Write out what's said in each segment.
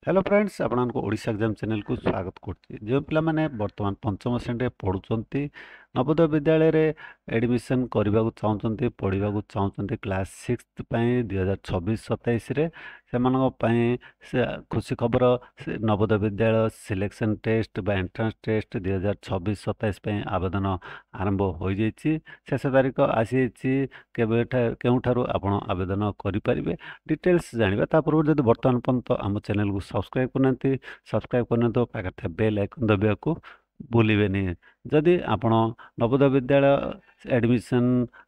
Hello friends आपको Odisha exam channel को स्वागत करछि जो पिला माने वर्तमान पंचम श्रेणी पढ़ुचंती नवोदय विद्यालय रे एडमिशन करबा को चाहउचंती पढ़िबा को चाहउचंती क्लास 6th पई 2026-27 रे सेमानक पई से खुशी खबर से नवोदय विद्यालय सिलेक्शन टेस्ट बा एंट्रेंस टेस्ट 2026-27 पई आवेदन आरंभ हो जाइछि शेष तारीख आसी केबे केउठारु आपण आवेदन करि परिबे डिटेल्स जानिबा ता पूर्व जदि वर्तमान पर्यंत आम चैनल को सब्सक्राइब करना पाखे थे बेल आइकन दबिया को भूलिबेनी जदि आपण नवोदय विद्यालय एडमिशन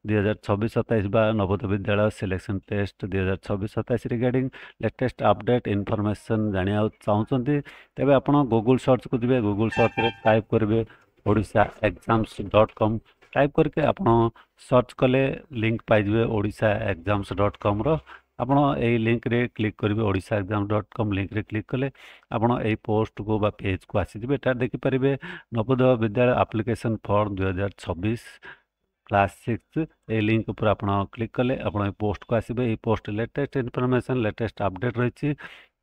2026-27 बा Navodaya Vidyalaya selection test 2026-27 regarding latest update information जानिया चाहउचंती तेबे आपण गूगल सर्च को दिबे गूगल सर्च रे टाइप करबे odishaexams.com टाइप करके आपण सर्च कले लिंक पाइ जिवे odishaexams.com रो आपण एई लिंक रे क्लिक करिवे odishaexam.com लिंक रे क्लिक कले आपण एई पोस्ट को बा पेज को आसी जिवे एटा देखि परिबे Navodaya Vidyalaya application form 2026 class 6 ए लिंक ऊपर आपण क्लिक कले आपण पोस्ट को आसीबे ए post latest information latest update रहिछि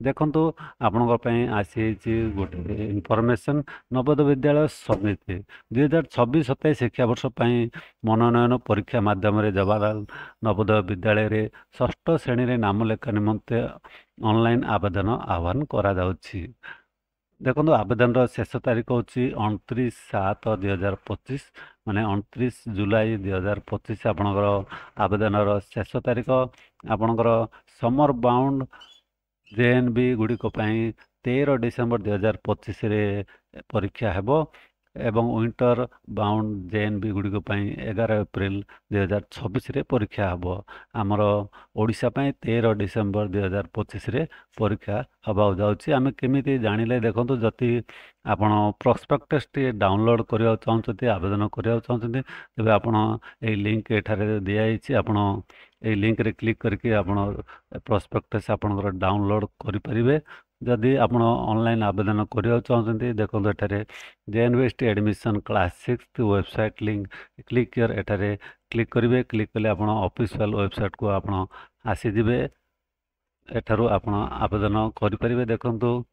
देखंतु आपनकर पई आसी गोटे इनफॉरमेशन नवोदय विद्यालय समिति 2026-27 शिक्षा वर्ष पई मनोनयन परीक्षा माध्यम रे जवाहरलाल नवोदय विद्यालय रे षष्ठ श्रेणी रे नाम लेखा निमंते ऑनलाइन आवेदन आह्वान करा जाउछि देखो आवेदन शेष तारीख हूँ 29/7/2025 माने 29 जुलाई 2025 आपणकर आवेदन शेष तारीख आपणकर समर बाउंड जेएनबी गुड़िक 13 डिसेम्बर 2025 रे परीक्षा हेबो एवं विंटर बाउंड जेएनबी गुड़िक 11 एप्रिल 2026 रे परीक्षा हेबो आमर ओडिशा 13 डिसेम्बर 2025 रे परीक्षा हवा जाउछि आमे केमिति जानिले देखंतु जति आपण प्रोस्पेक्टस टी डाउनलोड करिया चाहउछथि आवेदन करिया चाहउछथि तबे आपण ए लिंक एठारे दिया आइछि आपण ए लिंक रे क्लिक करके आपण प्रोस्पेक्टस आपनकर डाउनलोड करि परिबे जदि आपण ऑनलाइन आवेदन करिया चाहउछथि देखंतु एठारे JNVST admission class 6 website link click here एठारे क्लिक करिवे क्लिक कले आपण ऑफिशियल वेबसाइट को आपण आसी जिवे एठारु आपण आवेदन करि परिबे देखंतु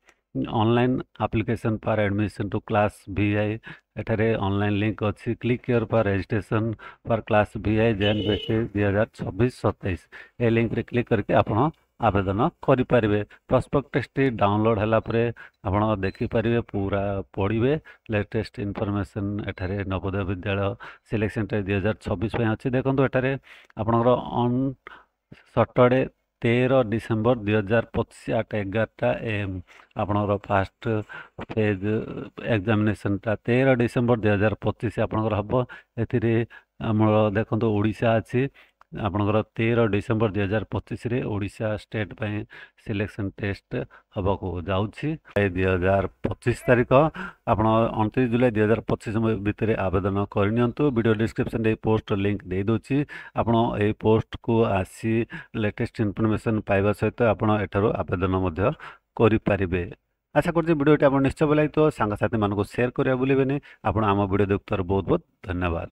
online application for admission to class VI एठारे ऑनलाइन लिंक अच्छी click here for registration for class VI JNVST 2026-27 ए लिंक रे क्लिक करके आपण आवेदन करि परिबे प्रोस्पेक्टस टी डाउनलोड हला परे आपण देखि परिबे पूरा पढिबे लेटेस्ट इनफॉरमेशन एठारे नवोदय विद्यालय सिलेक्शन टे 2026 पे अछि देखंतु एठारे आपनकर ऑन सैटरडे 13 डिसेम्बर 2025 8:11 AM आपनकर फास्ट फेज एग्जामिनेशन ता 13 डिसेम्बर 2025 आपनकर हबो एथिरे हमर देखंतु ओडिशा अछि आपनकर 13 डिसेम्बर 2025 रे ओडिशा स्टेट पई सिलेक्शन टेस्ट हबो को जाउछि 2025 तारिख आपण 29 जुलाई 2025 भितरे आवेदन करनियंतु वीडियो डिस्क्रिप्शन रे पोस्ट लिंक दे दोछि आपण ए पोस्ट को आसी लेटेस्ट इनफॉरमेशन पाइबा सहित आपण एठारो आवेदन मध्ये करि परिबे आशा करछि वीडियोटी आपण निश्चय भल लागितो सांग साथी मानको शेयर करिया भूलिबेनी आपण आम वीडियो देखतर बहुत बहुत धन्यवाद।